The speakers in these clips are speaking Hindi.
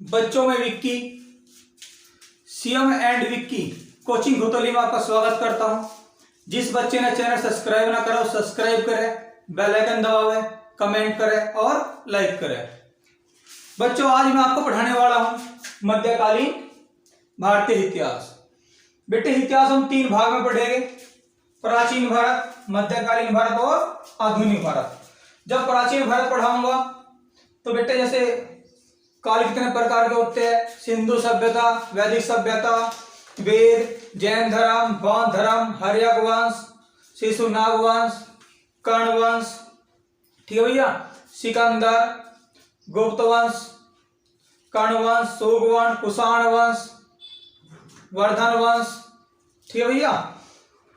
बच्चों में Vicky, CM and Vicky coaching Ghotli में आपका स्वागत करता हूं। जिस बच्चे ने चैनल सब्सक्राइब ना करा सब्सक्राइब करे, बेल आइकन दबावे, कमेंट करे और लाइक करे। बच्चों आज मैं आपको पढ़ाने वाला हूं मध्यकालीन भारतीय इतिहास। बेटे इतिहास हम तीन भाग में पढ़ेंगे, प्राचीन भारत, मध्यकालीन भारत और आधुनिक भारत। जब प्राचीन भारत पढ़ाऊंगा तो बेटे जैसे काल कितने प्रकार के होते हैं, सिंधु सभ्यता, वैदिक सभ्यता, वेद, जैन धर्म, बौद्ध धर्म, हर्यक वंश, शिशुनाग वंश, कर्ण वंश, ठीक है भैया, सिकंदर, गुप्त वंश, कर्ण वंश, शोक वंश, कुषाण वंश, वर्धन वंश, ठीक है भैया।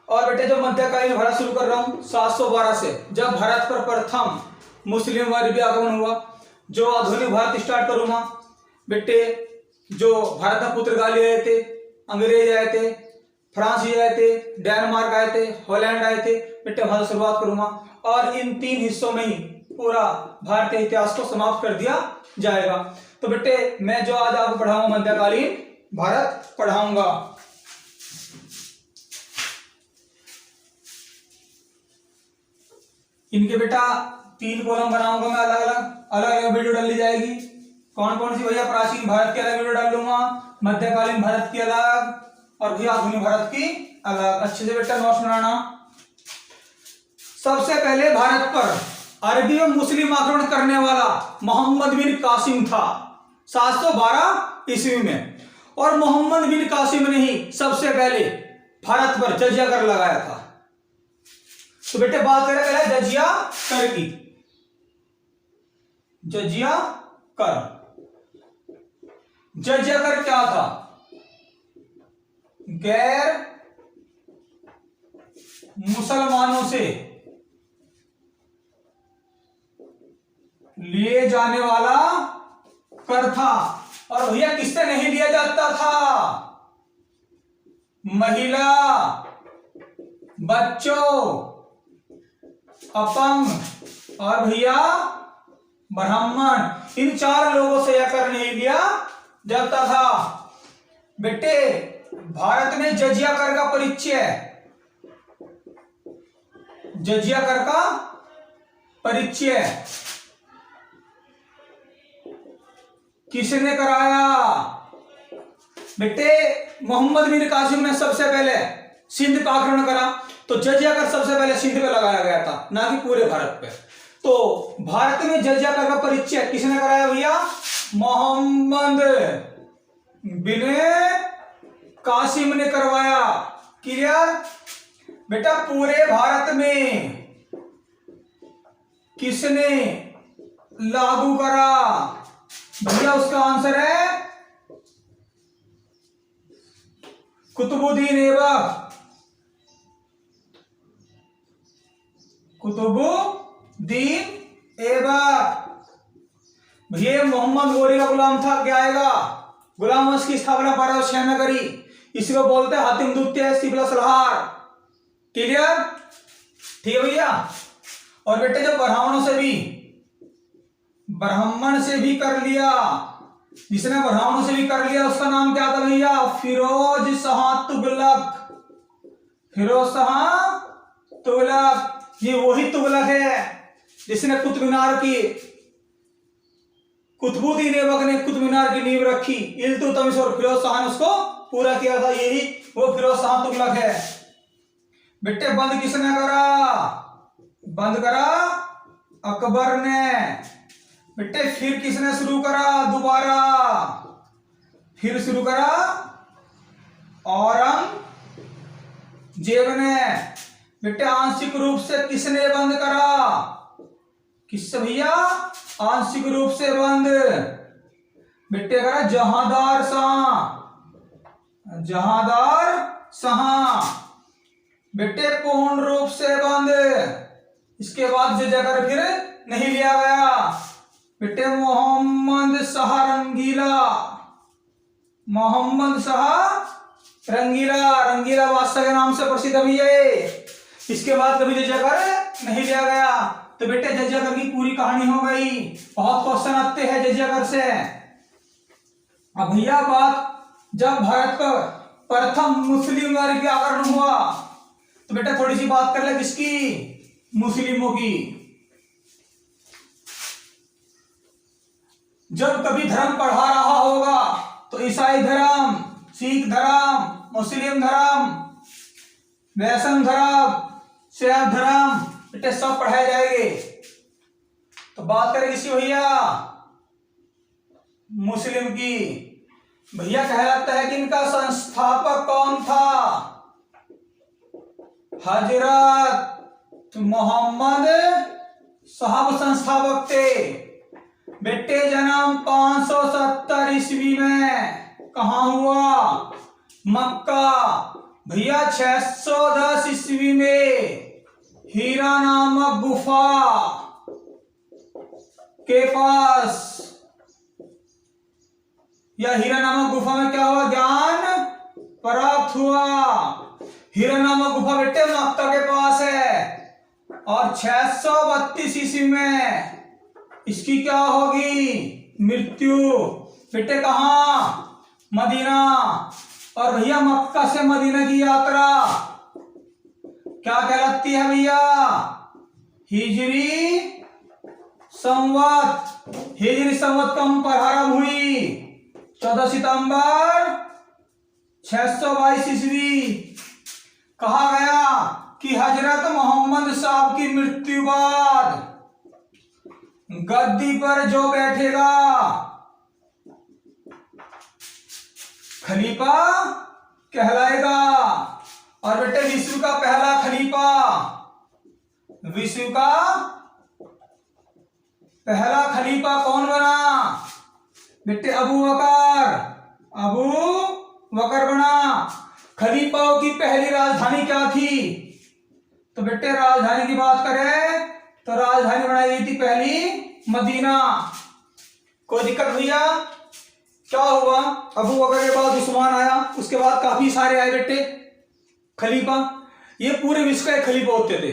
और बेटे जो मध्यकालीन भारत शुरू कर रहा हूं 712 से, जब भारत पर प्रथम मुस्लिम वर्ग आगमन हुआ। जो आधुनिक भारत स्टार्ट करूंगा बेटे, जो भारत में पुर्तगाली आए थे, अंग्रेज आए थे, फ्रांसी आए थे, डेनमार्क आए थे, हॉलैंड आए थे, बेटे भारत शुरुआत करूंगा और इन तीन हिस्सों में ही पूरा भारतीय इतिहास को समाप्त कर दिया जाएगा। तो बेटे मैं जो आज आपको पढ़ाऊंगा मध्यकालीन भारत पढ़ाऊंगा। इनके बेटा तीन कॉलम बनाऊंगा मैं, अलग अलग वीडियो डाली जाएगी। कौन कौन सी भैया, प्राचीन भारत की अलग वीडियो डाल दूंगा, मध्यकालीन भारत की अलग और भैया आधुनिक भारत की अलग। अच्छे से बेटा नोट्स बनाना। सबसे पहले भारत पर अरबी और मुस्लिम आक्रमण करने वाला मोहम्मद बिन कासिम था 712 ईस्वी में, और मोहम्मद बिन कासिम ने ही सबसे पहले भारत पर जजिया कर लगाया था। तो बेटे बात करें जजिया कर की। जजिया कर, जजिया कर क्या था? गैर मुसलमानों से लिए जाने वाला कर था। और भैया किससे नहीं लिया जाता था? महिला, बच्चों, अपंग और भैया ब्राह्मण, इन चार लोगों से यह कर नहीं लिया जाता था। बेटे भारत में जजिया कर का परिचय, जजिया कर का परिचय किसने कराया? बेटे मोहम्मद बिन कासिम ने सबसे पहले सिंध का आक्रमण करा, तो जजिया कर सबसे पहले सिंध पे लगाया गया था, ना कि पूरे भारत पे। तो भारत में जजिया कर का परिचय किसने कराया भैया? मोहम्मद बिन कासिम ने करवाया। क्लियर? बेटा पूरे भारत में किसने लागू करा? भैया उसका आंसर है कुतुबुद्दीन ऐबक। कुतुबुद्दीन ऐबक भैया मोहम्मद गोरी का गुलाम था, क्या आएगा? गुलाम वंश की स्थापना 1206 में करी। इसको बोलते हैं हातिम द्वितीय सिबला सलहार। क्लियर? ठीक है भैया। और बेटे जो ब्राह्मण से भी कर लिया, जिसने ब्राह्मणों से भी कर लिया उसका नाम क्या था भैया? फिरोज शाह तुगलक। फिरोज शाह तुगलक, ये वही तुगलक है जिसने कुतुब मीनार की, कुतुबुद्दीन ऐबक ने कुतुब मीनार की नींव रखी। इल्तुतमिश और फिरोज शाह ने उसको पूरा किया था, यही वो फिरोज शाह तुगलक है। बेटे बंद किसने करा? बंद करा अकबर ने। बेटे फिर किसने शुरू करा? दोबारा फिर शुरू करा औरंगजेब ने। बेटे आंशिक रूप से किसने बंद करा? किससे भैया? आंशिक रूप से बंद बेटे करा जहांदार शाह। जहांदार शाह बेटे पूर्ण रूप से बंद। इसके बाद जजिया कर फिर नहीं लिया गया। बेटे मोहम्मद शाह रंगीला, मोहम्मद शाह रंगीला, रंगीला बादशाह के नाम से प्रसिद्ध भी है। इसके बाद कभी जजिया कर नहीं लिया गया। तो बेटे जजिया कर की पूरी कहानी हो गई। बहुत क्वेश्चन आते हैं जजिया कर से। अब भैया बात जब भारत का प्रथम मुस्लिम वर्गीकरण हुआ, तो बेटा थोड़ी सी बात कर ले किसकी, मुस्लिमों की। जब कभी धर्म पढ़ा रहा होगा तो ईसाई धर्म, सिख धर्म, मुस्लिम धर्म, वैष्णव धर्म, शैव धर्म, बेटे सब पढ़ाए जाएंगे। तो बात करें किसी भैया, मुस्लिम की। भैया कहलाता है कि इनका संस्थापक कौन था, हजरत मोहम्मद साहब संस्थापक थे। बेटे जन्म 570 ईस्वी में कहां हुआ, मक्का। भैया 610 ईस्वी में हीरा नामक गुफा के पास, या हीरा नामक गुफा में क्या हुआ, ज्ञान प्राप्त हुआ। हीरा नामक गुफा बेटे मक्का के पास है। और 632 ईस्वी में इसकी क्या होगी, मृत्यु। बेटे कहां, मदीना। और भैया मक्का से मदीना की यात्रा क्या कहलाती है भैया, हिजरी संवत। हिजरी संवत कब प्रारंभ हुई, 14 सितंबर 622 ईस्वी। कहा गया कि हजरत मोहम्मद साहब की मृत्यु बाद गद्दी पर जो बैठेगा खलीफा कहलाएगा। और बेटे विश्व का पहला खलीफा, विश्व का पहला खलीफा कौन बना, बेटे अबू बकर, अबू बकर बना। खलीफाओं की पहली राजधानी क्या थी, तो बेटे राजधानी की बात करें तो राजधानी बनाई गई थी पहली मदीना। कोई दिक्कत भैया, क्या हुआ, अबू बकर के बाद उस्मान आया, उसके बाद काफी सारे आए बेटे खलीफा। ये पूरे विश्व का एक खलीफा होते थे,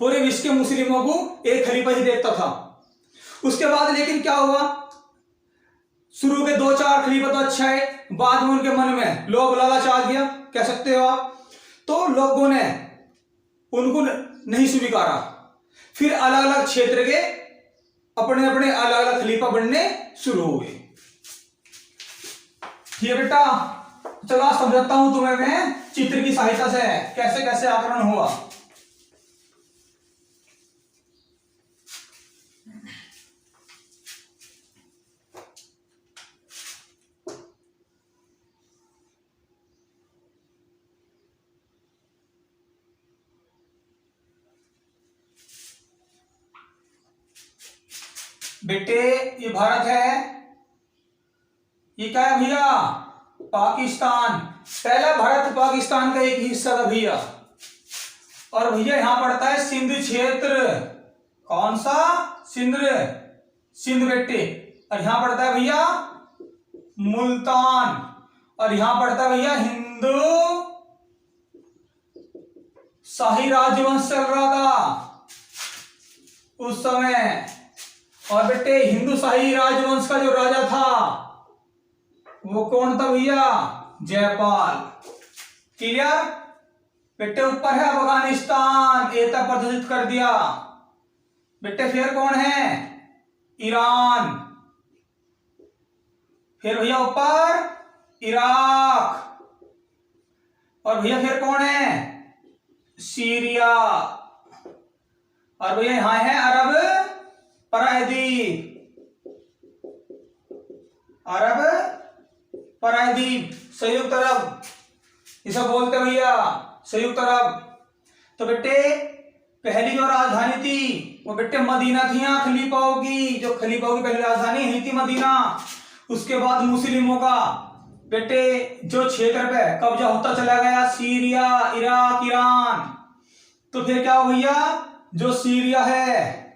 पूरे विश्व के मुस्लिमों को एक खलीफा ही देखता था। उसके बाद लेकिन क्या हुआ, शुरू के 2-4 खलीफा तो अच्छा है, बाद में उनके मन में लोभ लालच आ गया, कह सकते हो आप। तो लोगों ने उनको नहीं स्वीकारा, फिर अलग अलग क्षेत्र के अपने अपने अलग अलग खलीफा बनने शुरू हुए। ठीक है बेटा, चलो समझाता हूं तुम्हें मैं चित्र की सहायता से कैसे कैसे आक्रमण हुआ। बेटे ये भारत है, ये क्या है भैया, पाकिस्तान। पहला भारत पाकिस्तान का एक हिस्सा था भैया। और भैया यहां पड़ता है सिंध क्षेत्र। कौन सा, सिंध, सिंध बेटे। और यहां पड़ता है भैया मुल्तान। और यहां पड़ता है भैया हिंदू शाही राजवंश चल रहा था उस समय। और बेटे हिंदू शाही राजवंश का जो राजा था वो कौन था भैया, जयपाल। क्लियर बेटे। ऊपर है अफगानिस्तान, ये तक प्रदर्शित कर दिया बेटे। फिर कौन है, ईरान। फिर भैया ऊपर इराक। और भैया फिर कौन है, सीरिया। और भैया यहां है अरब प्रायद्वीप, अरब प्रायद्वीप, संयुक्त अरब इसे बोलते भैया, संयुक्त अरब। तो बेटे पहली जो राजधानी थी वो बेटे मदीना थी। यहाँ खलीफाओं की, जो खलीफाओं की पहली राजधानी यही थी, मदीना। उसके बाद मुस्लिमों का बेटे जो क्षेत्र पे कब्जा होता चला गया, सीरिया, इराक, ईरान। तो फिर क्या हो भैया, जो सीरिया है,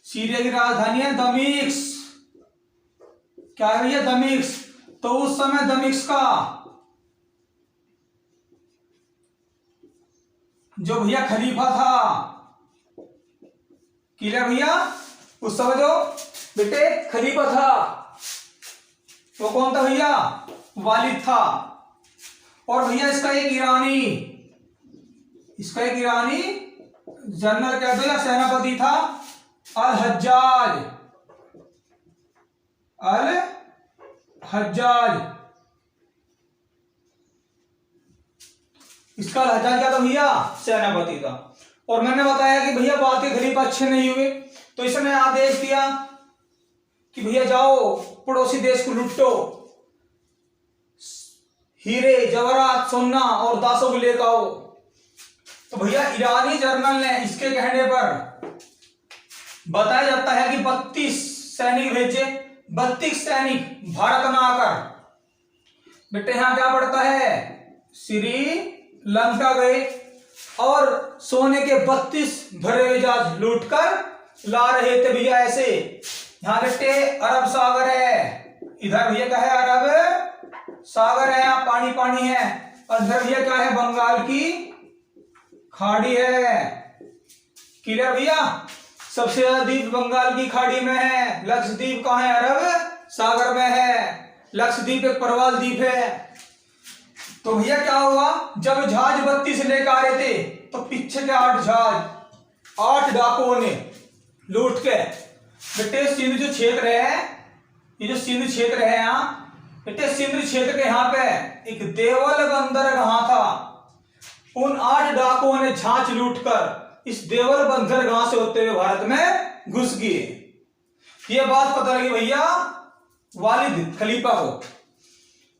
सीरिया की राजधानी है दमिश्क। क्या है भैया, दमिश्क। तो उस समय दमिश्क का जो भैया खलीफा था, क्लियर भैया, उस समय जो बेटे खलीफा था वो कौन था भैया? वालिद था। और भैया इसका एक ईरानी जनरल कह दो या सेनापति था, अल हज्जाज। इसका अल हज्जाज क्या था भैया? सेनापति था। और मैंने बताया कि भैया बाद के खलीफा अच्छे नहीं हुए, तो इसने आदेश दिया कि भैया जाओ पड़ोसी देश को लूटो, हीरे जवाहरात सोना और दासों को लेकर आओ। तो भैया ईरानी जर्नल ने इसके कहने पर बताया जाता है कि 32 सैनिक भेजे। 32 सैनिक भारत में आकर बेटे यहां क्या पड़ता है? श्रीलंका गए और सोने के 32 भरे हुए जहाज लूटकर ला रहे थे भैया। ऐसे यहां बेटे अरब सागर है, इधर भैया क्या है? अरब सागर है, यहाँ पानी पानी है। और इधर भैया क्या है? बंगाल की खाड़ी है। क्लियर भैया? सबसे ज्यादा द्वीप बंगाल की खाड़ी में है। लक्षद्वीप कहाँ है? अरब सागर में है। लक्षद्वीप एक प्रवाल द्वीप है। तो भैया क्या हुआ, जब जहाज 32 लेकर आ रहे थे तो पीछे के 8 जहाज 8 डाकुओं ने लूट के बेटे सिंध जो क्षेत्र है, ये जो सिंध क्षेत्र है यहाँ बेटे, सिंध क्षेत्र के यहाँ पे एक देवल बंदरगाह था। उन 8 डाकुओं ने छाछ लूटकर इस देवल बंदरगाह से होते हुए भारत में घुस गए। ये बात पता लगी भैया वालिद खलीफा को।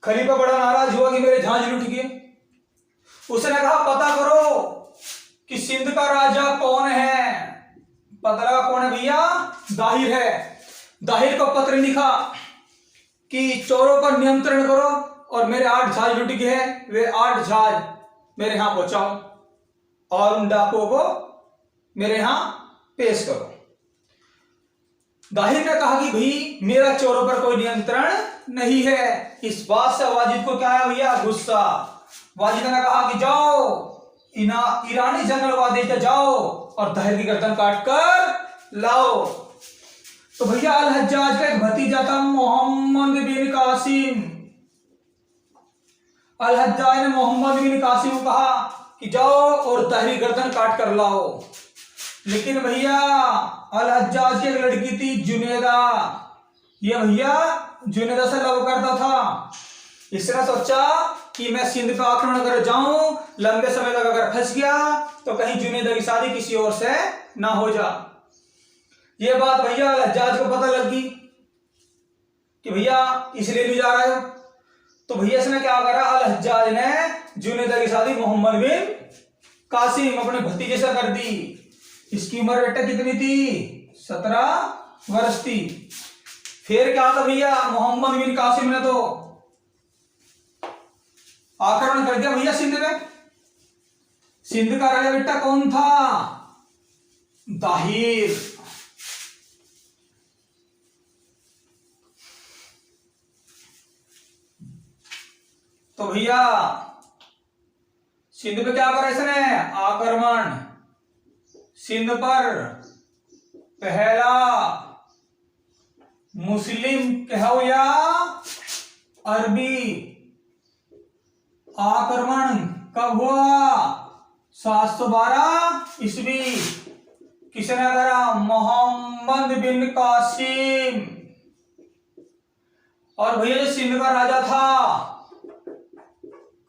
खलीफा बड़ा नाराज हुआ कि मेरे जहाज लूट गए। उसने कहा पता करो कि सिंध का राजा कौन है। पता लगा कौन है भैया? दाहिर है। दाहिर को पत्र लिखा कि चोरों पर नियंत्रण करो और मेरे 8 जहाज लूट गए हैं, वे 8 जहाज मेरे यहां पहुंचाओ और उन डाकुओं को मेरे यहां पेश करो। दाहिर ने कहा कि भाई मेरा चोरों पर कोई नियंत्रण नहीं है। इस बात से वाजिद को क्या है भैया? गुस्सा। वाजिद ने कहा कि जाओ ईरानी जनरल को आदेश दे, जाओ और दाहिर की गर्दन काट कर लाओ। तो भैया अल हज्जाज का एक भतीजा था मोहम्मद बिन कासिम। अल हज्जाज ने मोहम्मद बिन कासिम को कहा कि जाओ और दाहिर की गर्दन काट कर लाओ। लेकिन भैया अल हज्जाज की एक लड़की थी जुनेदा। ये भैया जुनेदा से लव करता था। इसने सोचा कि मैं सिंध पर आक्रमण कर जाऊं, लंबे समय तक अगर फंस गया तो कहीं जुनेदा की शादी किसी और से ना हो जा। ये बात भैया अल हज्जाज को पता लगी कि भैया इसलिए नहीं जा रहे हो। तो भैया इसने क्या करा? अल हज्जाज ने जुनेदा की शादी मोहम्मद बिन कासिम अपने भतीजे से कर दी। इसकी उम्र बेटा कितनी थी? 17 वर्ष थी। फिर क्या था भैया? मोहम्मद बिन कासिम ने तो आक्रमण कर दिया भैया सिंध में। सिंध का राजा बेटा कौन था? दाहिर। तो भैया सिंध पे क्या करा इसने? आक्रमण। सिंध पर पहला मुस्लिम कहो या अरबी आक्रमण कब हुआ? 712 ईस्वी। किसने करा? मोहम्मद बिन कासिम। और भैया जो सिंध का राजा था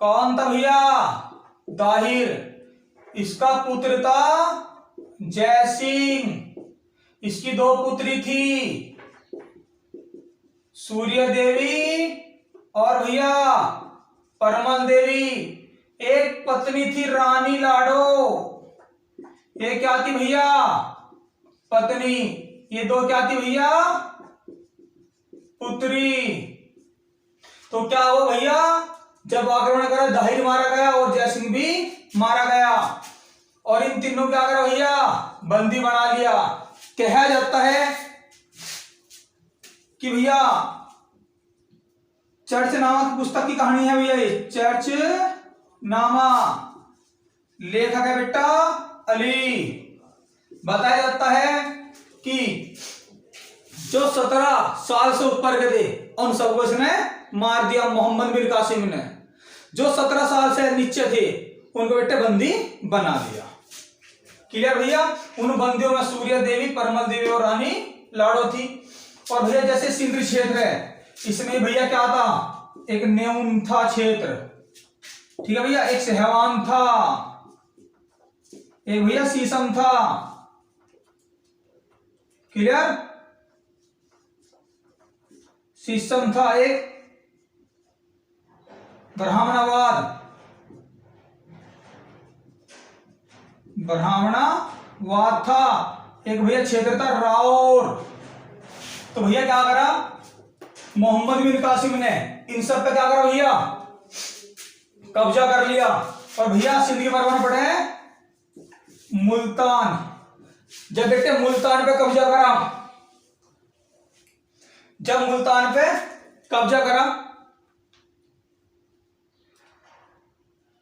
कौन था भैया? दाहिर। इसका पुत्र था जय सिंह। इसकी 2 पुत्री थी, सूर्य देवी और भैया परमल देवी। एक पत्नी थी रानी लाडो। ये क्या थी भैया? पत्नी। ये 2 क्या थी भैया? पुत्री। तो क्या हुआ भैया? जब आक्रमण करा दाहिर मारा गया और जय सिंह भी मारा गया और इन तीनों क्या करा भैया? बंदी बना लिया। कहा जाता है कि भैया चर्च नामा की पुस्तक की कहानी है भैया। ये चर्च नामा, लेखक है बेटा अली। बताया जाता है कि जो 17 साल से ऊपर के थे उन सबको इसने मार दिया मोहम्मद बिन कासिम ने। जो 17 साल से नीचे थे उनको बेटे बंदी बना दिया। क्लियर भैया। उन बंदियों में सूर्य देवी, परमल देवी और रानी लाड़ो थी। और भैया जैसे सिंध क्षेत्र है, इसमें भैया क्या था, एक नेउन था क्षेत्र, ठीक है भैया, एक सहवान था, एक भैया शीशम था। क्लियर। शीशम था, एक ब्राह्मणवाद था, एक भैया क्षेत्र था राउर। तो भैया क्या करा मोहम्मद बिन कासिम ने, इन सब पे क्या करा भैया, कब्जा कर लिया। और भैया सिंध के बराबर पड़े हैं मुल्तान। जब बेटे मुल्तान पे कब्जा करा, जब मुल्तान पे कब्जा करा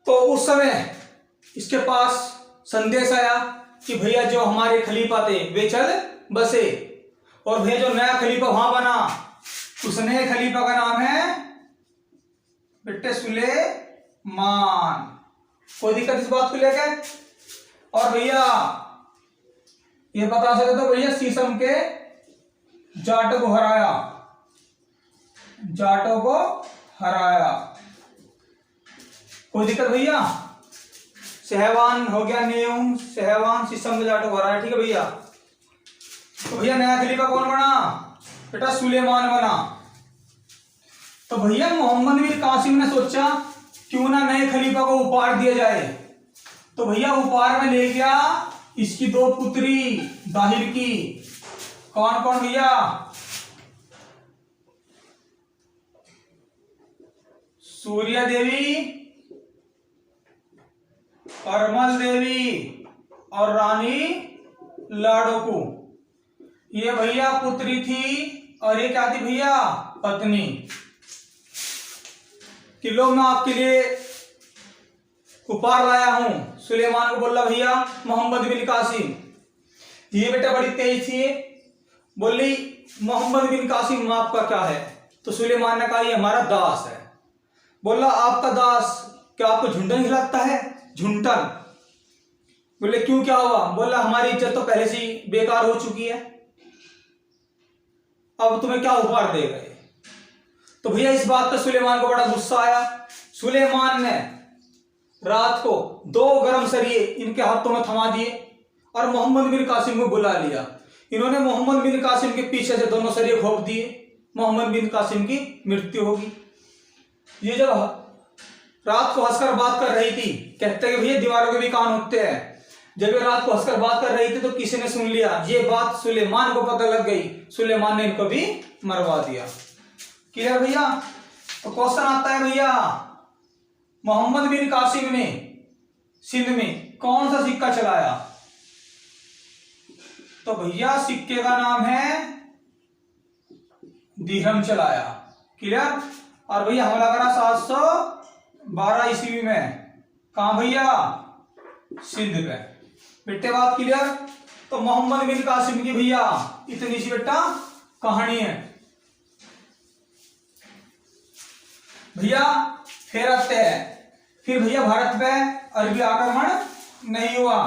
तो उस समय इसके पास संदेश आया कि भैया जो हमारे खलीफा थे वे चल बसे। और भैया जो नया खलीफा वहां बना, उस नए खलीफा का नाम है बेटे सुलेमान। कोई दिक्कत इस बात को लेकर। और भैया ये बता सकते तो भैया शीशम के जाटों को हराया, जाटों को हराया। कोई दिक्कत भैया। सहवान हो गया, नेउन, सहवान, शीशम के जाटों को हराया, ठीक है भैया। तो भैया नया खलीफा कौन बना बेटा, सुलेमान बना। तो भैया मोहम्मद बिन कासिम ने सोचा क्यों ना नए खलीफा को उपहार दिया जाए। तो भैया उपहार में ले गया इसकी 2 पुत्री दाहिर की। कौन कौन भैया, सूर्य देवी, परमल देवी और रानी लाड़ोकू। ये भैया पुत्री थी और ये क्या थी भैया, पत्नी। किलो में आपके लिए उपहार लाया हूं। सुलेमान को बोला भैया मोहम्मद बिन कासिम। ये बेटा बड़ी तेज थी, बोली मोहम्मद बिन कासिम आपका क्या है। तो सुलेमान ने कहा ये हमारा दास है। बोला आपका दास क्या आपको झुंडन खिलाता है, झुंडन। बोले क्यों क्या हुआ। बोला हमारी इज्जत तो पहले से ही बेकार हो चुकी है, अब तुम्हें क्या उपहार दे गए। तो भैया इस बात पर सुलेमान को बड़ा गुस्सा आया। सुलेमान ने रात को 2 गरम सरिये इनके हाथों में थमा दिए और मोहम्मद बिन कासिम को बुला लिया। इन्होंने मोहम्मद बिन कासिम के पीछे से दोनों सरिये घोंप दिए। मोहम्मद बिन कासिम की मृत्यु होगी। ये जब रात को हंसकर बात कर रही थी, कहते कि भैया दीवारों के भी कान होते हैं, जब ये रात को हंसकर बात कर रही थी तो किसी ने सुन लिया। ये बात सुलेमान को पता लग गई, सुलेमान ने इनको भी मरवा दिया। क्लियर भैया। तो क्वेश्चन आता है भैया मोहम्मद बिन कासिम ने सिंध में कौन सा सिक्का चलाया। तो भैया सिक्के का नाम है दिरहम चलाया। क्लियर। और भैया हमला करा 712 ईस्वी में, कहां भैया, सिंध पे। बेटे बात क्लियर। तो मोहम्मद बिन कासिम की भैया इतनी सी बेटा कहानी है। भैया फिर आते हैं, फिर भैया भारत पे अरबी आक्रमण नहीं हुआ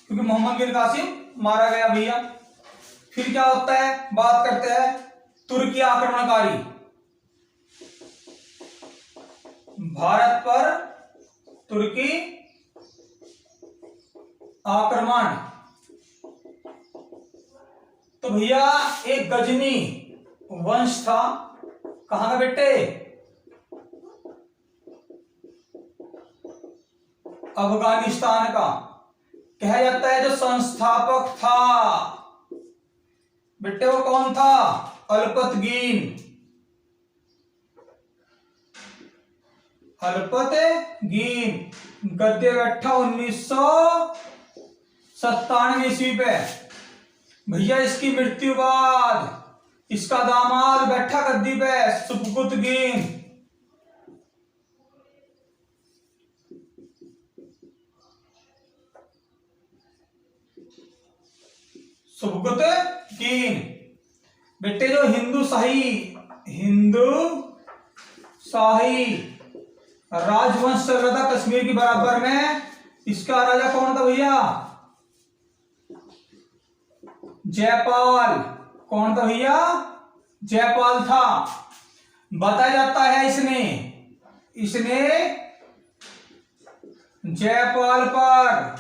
क्योंकि मोहम्मद बिन कासिम मारा गया भैया। फिर क्या होता है, बात करते हैं तुर्की आक्रमणकारी। भारत पर तुर्की आक्रमण। तो भैया एक गजनी वंश था, कहां का बेटे, अफगानिस्तान का। कहा जाता है जो संस्थापक था बेटे वो कौन था, अल्पतगीन। अल्पतगीन गद्दे बैठा 1997 ईस्वी पे। भैया इसकी मृत्यु बाद इसका दामाद बैठा गद्दी पे, सुबकुतगीन। सुबकुतगीन बेटे जो हिंदू शाही राजवंश चल रहा था कश्मीर की बराबर में, इसका राजा कौन था भैया? जयपाल। कौन था भैया? जयपाल था। बताया जाता है इसने जयपाल पर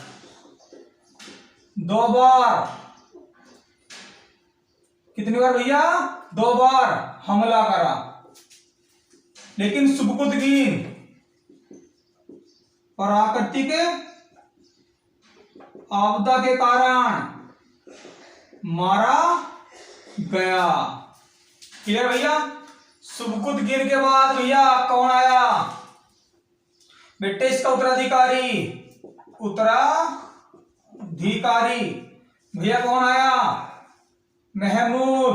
2 बार, कितनी बार भैया? 2 बार हमला करा। लेकिन सुबकुतगीन प्राकृतिक आपदा के कारण मारा गया। क्लियर भैया? सुबकुतगीन के बाद भैया कौन आया? बेटे इसका उत्तराधिकारी भैया कौन आया? महमूद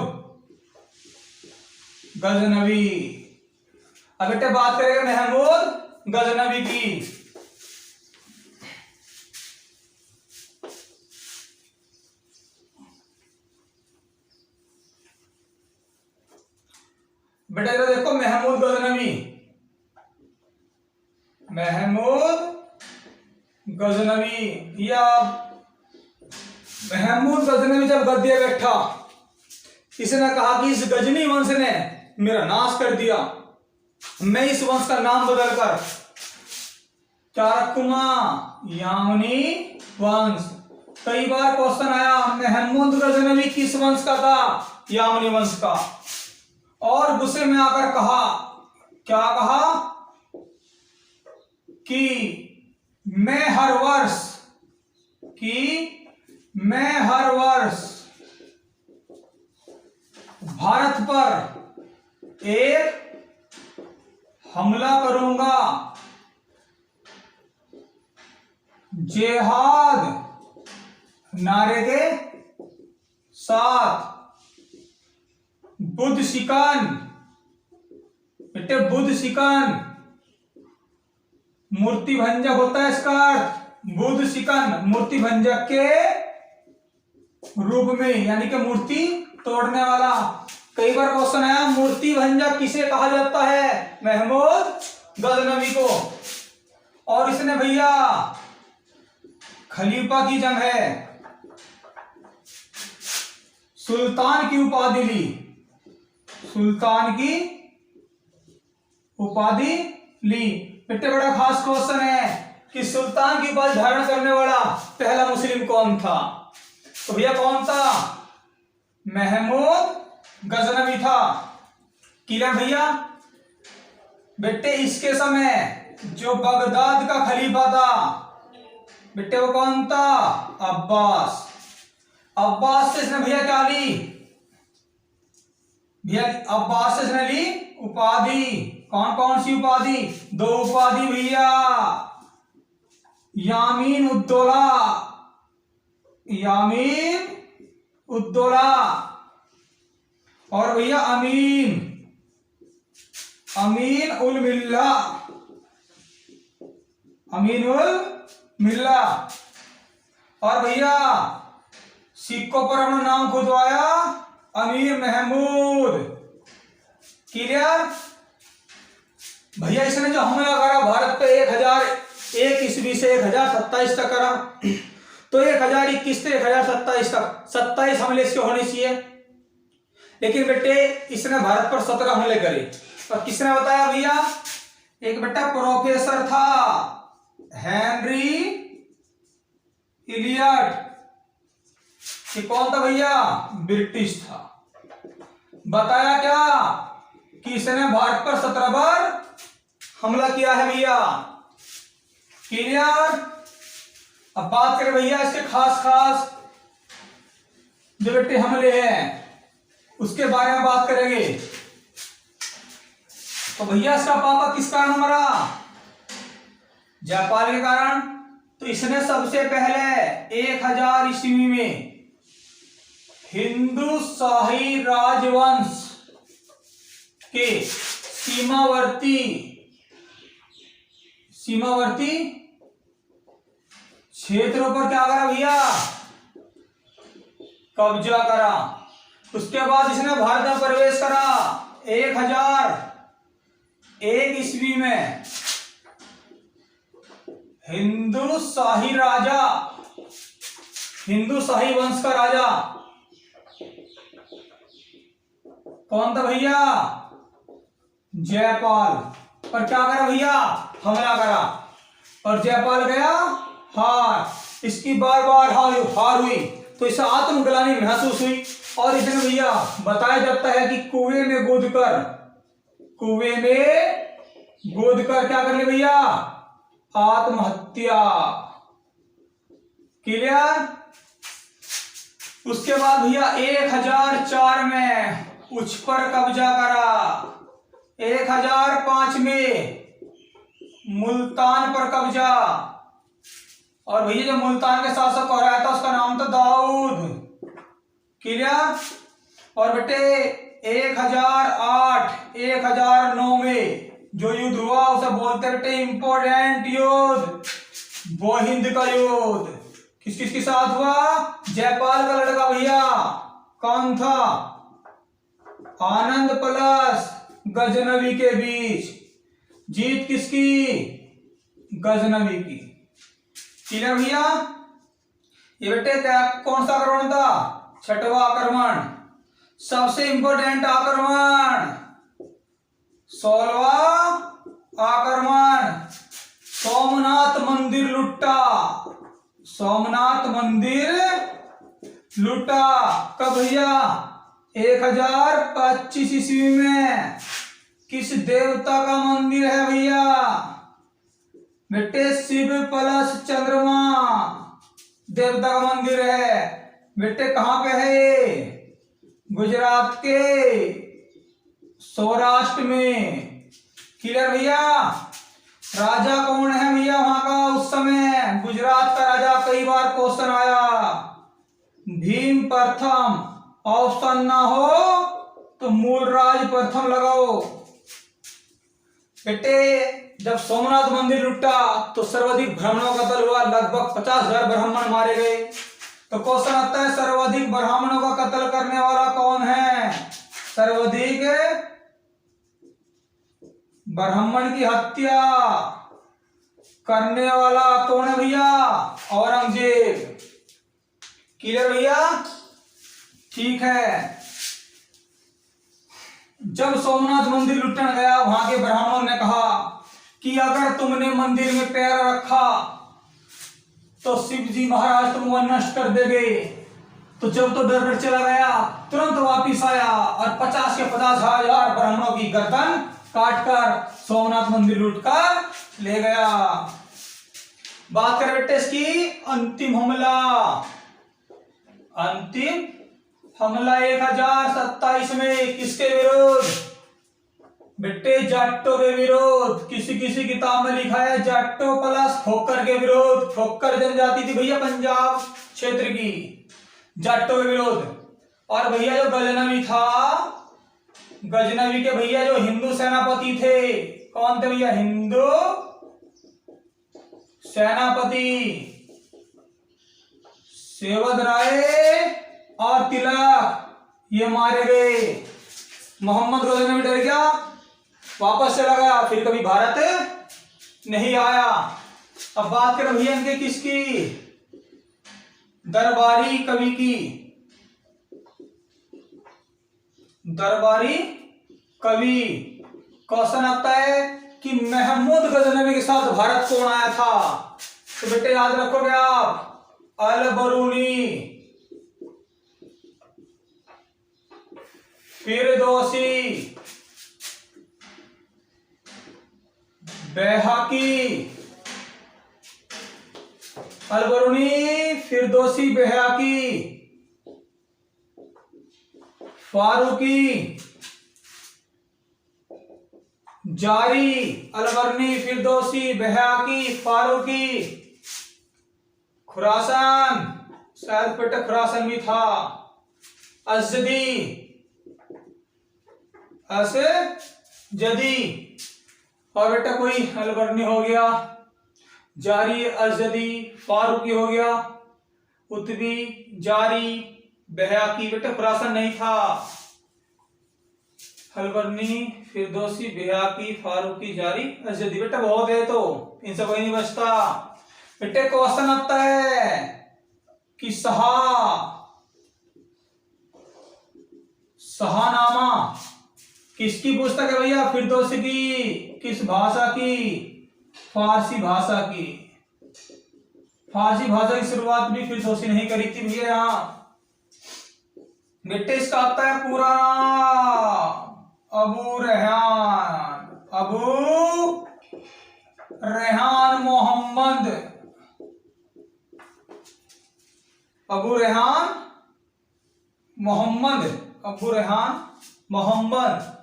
गजनवी। अब बेटे बात करेंगे महमूद गजनवी की। बेटा इधर देखो, महमूद गजनवी या महमूद गजनवी जब गद्दी बैठा, इसने कहा कि इस गजनी वंश ने मेरा नाश कर दिया, मैं इस वंश का नाम बदलकर क्या रखूंगा? यामिनी वंश। कई बार क्वेश्चन आया, महमूद गजनवी किस वंश का था? यामिनी वंश का। और गुस्से में आकर कहा, क्या कहा? कि मैं हर वर्ष भारत पर एक हमला करूंगा, जिहाद नारे के साथ। बुद्ध शिकन, बेटे बुद्ध शिकन मूर्ति भंजक होता है इसका अर्थ। बुद्ध शिकन मूर्ति भंजक के रूप में, यानी कि मूर्ति तोड़ने वाला। कई बार क्वेश्चन आया, मूर्ति भंजक किसे कहा जाता है? महमूद गजनवी को। और इसने भैया खलीफा की जगह सुल्तान की उपाधि ली। सुल्तान की उपाधि ली। बेटे बड़ा खास क्वेश्चन है कि सुल्तान की उपाधि धारण करने वाला पहला मुस्लिम कौन था? तो भैया कौन था? महमूद गजनवी था। क्लियर भैया? बेटे इसके समय जो बगदाद का खलीफा था, बेटे वो कौन था? अब्बास। अब्बास से इसने भैया क्या ली? भैया अब्बास से इसने ली उपाधि। कौन कौन सी उपाधि? 2 उपाधि भैया। यामीन उद्दौला और भैया अमीन उल मिल्ला। और भैया सिक्कों पर अपना नाम खुदवाया, अमीर महमूद। क्लियर भैया? इसने जो हमला करा भारत पे 1001 ईस्वी से 1027 तक करा, तो 1021 से 1027 तक 27 हमले इसके होने चाहिए। लेकिन बेटे इसने भारत पर 17 हमले करे। और किसने बताया भैया? एक बेटा प्रोफेसर था, हेनरी इलियट। ये कौन था भैया? ब्रिटिश था। बताया क्या कि इसने भारत पर 17 बार हमला किया है भैया। क्लियर? अब बात करें भैया इसके खास जो बेटे हमले हैं उसके बारे में बात करेंगे। तो भैया इसका पापा किस कारण मरा? जयपाल के कारण। तो इसने सबसे पहले 1000 ईस्वी में हिंदू शाही राजवंश के सीमावर्ती क्षेत्रों पर क्या करा भैया? कब्जा करा। उसके बाद इसने भारत में प्रवेश करा 1001 ईस्वी में। हिंदू शाही राजा, हिंदू शाही वंश का राजा कौन था भैया? जयपाल। पर क्या करा भैया? हमला करा और जयपाल गया हार। इसकी बार बार हार हुई तो इसे आत्मग्लानि महसूस हुई और इसने भैया बताया जाता है कि कुएं में कूद कर क्या कर ले भैया? आत्महत्या। क्लियर? उसके बाद भैया 1004 में उच्च पर कब्जा करा, 1005 में मुल्तान पर कब्जा। और भैया जो मुल्तान के शासक हो रहा था उसका नाम था दाऊद। क्लियर? और बेटे 1008 1009 में जो युद्ध हुआ उसे बोलते बेटे इंपोर्टेंट युद्ध, वो हिंद का युद्ध। किस किस के साथ हुआ? जयपाल का लड़का भैया कौन था? आनंद प्लस गजनवी के बीच। जीत किसकी? गजनवी की। क्लियर भैया? ये बेटे क्या कौन सा आक्रमण था? छठवां आक्रमण। सबसे इंपोर्टेंट आक्रमण 16वां आक्रमण। सोमनाथ मंदिर लुटा। सोमनाथ मंदिर लुटा कब भैया? 1025 ईस्वी में। किस देवता का मंदिर है भैया? बेटे शिव प्लस चंद्रमा देवता का मंदिर है। बेटे कहां पे है ये? गुजरात के सौराष्ट्र में। क्लियर भैया? राजा कौन है भैया वहां का उस समय? गुजरात का राजा। कई बार क्वेश्चन आया। भीम प्रथम, ऑप्शन ना हो तो मूलराज प्रथम लगाओ। बेटे जब सोमनाथ मंदिर लुटा तो सर्वाधिक ब्राह्मणों का कत्ल हुआ, लगभग 50,000 ब्राह्मण मारे गए। तो क्वेश्चन आता है सर्वाधिक ब्राह्मणों का कत्ल करने वाला कौन है? सर्वाधिक ब्राह्मण की हत्या करने वाला कौन है भैया? औरंगजेब। क्लियर भैया? ठीक है। जब सोमनाथ मंदिर लुटने गया वहां के ब्राह्मणों ने कहा कि अगर तुमने मंदिर में पैर रखा तो शिव जी महाराज तुमको नष्ट कर देंगे। तो जब तो डर चला गया तुरंत वापिस आया और 50 के 50,000 ब्राह्मणों की गर्दन काटकर सोमनाथ मंदिर लूटकर ले गया। बात करें बेटे इसकी अंतिम हमला। अंतिम हमला 1027 में किसके विरोध? बेटे जाटों के विरोध। किसी किसी किताब में लिखा है जाटो प्लस खोकर के विरोध। खोकर जनजाति थी भैया पंजाब क्षेत्र की। जाटों के विरोध। और भैया जो गजनवी था, गजनवी के भैया जो हिंदू सेनापति थे, कौन थे भैया? हिंदू सेनापति सेवद राय और तिलक, ये मारे गए। मोहम्मद गजनवी डर गया, वापस चला गया, फिर कभी भारत नहीं आया। अब बात करें भैया इनके किसकी? दरबारी कवि की। दरबारी कवि। क्वेश्चन आता है कि महमूद गजनवी के साथ भारत कौन आया था? तो बेटे याद रखोगे आप, अल बरूनी, फिरदौसी, बैहाकी। अल बरूनी, फिरदौसी, बैहाकी, फारूकी, जारी। अलबरनी, फिरदौसी, बैहाकी, फारूकी। खुरासान, शायद बेटा खुरासान भी था। असजदी, असजदी। और बेटा कोई अलबरनी हो गया, जारी, असजदी, फारूकी हो गया, उतबी, जारी, बैहाकी बेटा प्रासन नहीं था। हलवर्नी, फिरदौसी, बैहाकी, फारूकी, जारी, अजदी बेटा बहुत है, तो इनसे कोई नहीं बचता। बेटे क्वेश्चन आता है कि शाहनामा किसकी पुस्तक है भैया? फिरदौसी की। किस भाषा की? फारसी भाषा की। फारसी भाषा की शुरुआत भी फिरदौसी नहीं करी थी भैया। यहाँ बेटे इसका आता है पूरा अबू रेहान। अबू रेहान मोहम्मद। अबू रेहान मोहम्मद। अबू रेहान मोहम्मद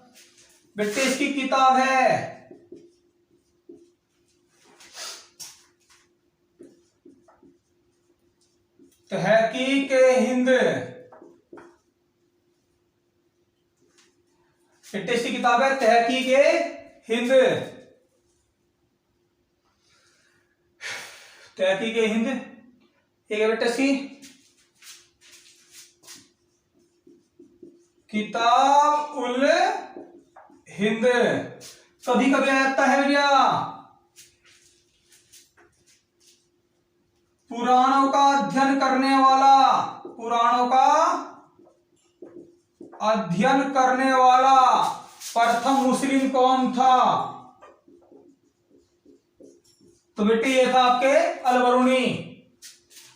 बेटे इसकी किताब है तहकीक हिंद। बेटे इसकी किताब है तहकीक हिंद। तहकीक हिंद एक है बेटे इसकी किताब उल हिंद। कभी कभी आता है भैया पुराणों का अध्ययन करने वाला। पुराणों का अध्ययन करने वाला प्रथम मुस्लिम कौन था? तो बेटे ये था आपके अलबरूनी।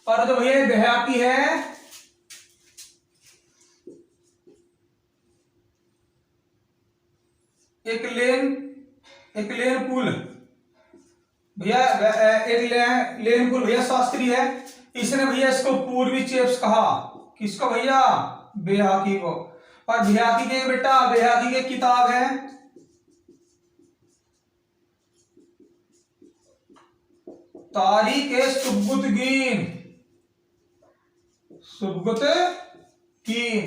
और जो भैया बैहाकी है एक लेन पुल भैया, एक लेन पुल भैया शास्त्री है। इसने भैया इसको पूर्वी चेप्स कहा। किसको भैया? बैहाकी को। और बैहाकी के बेटा बैहाकी की किताब है तारीख सुबुतगीन। सुबुतगीन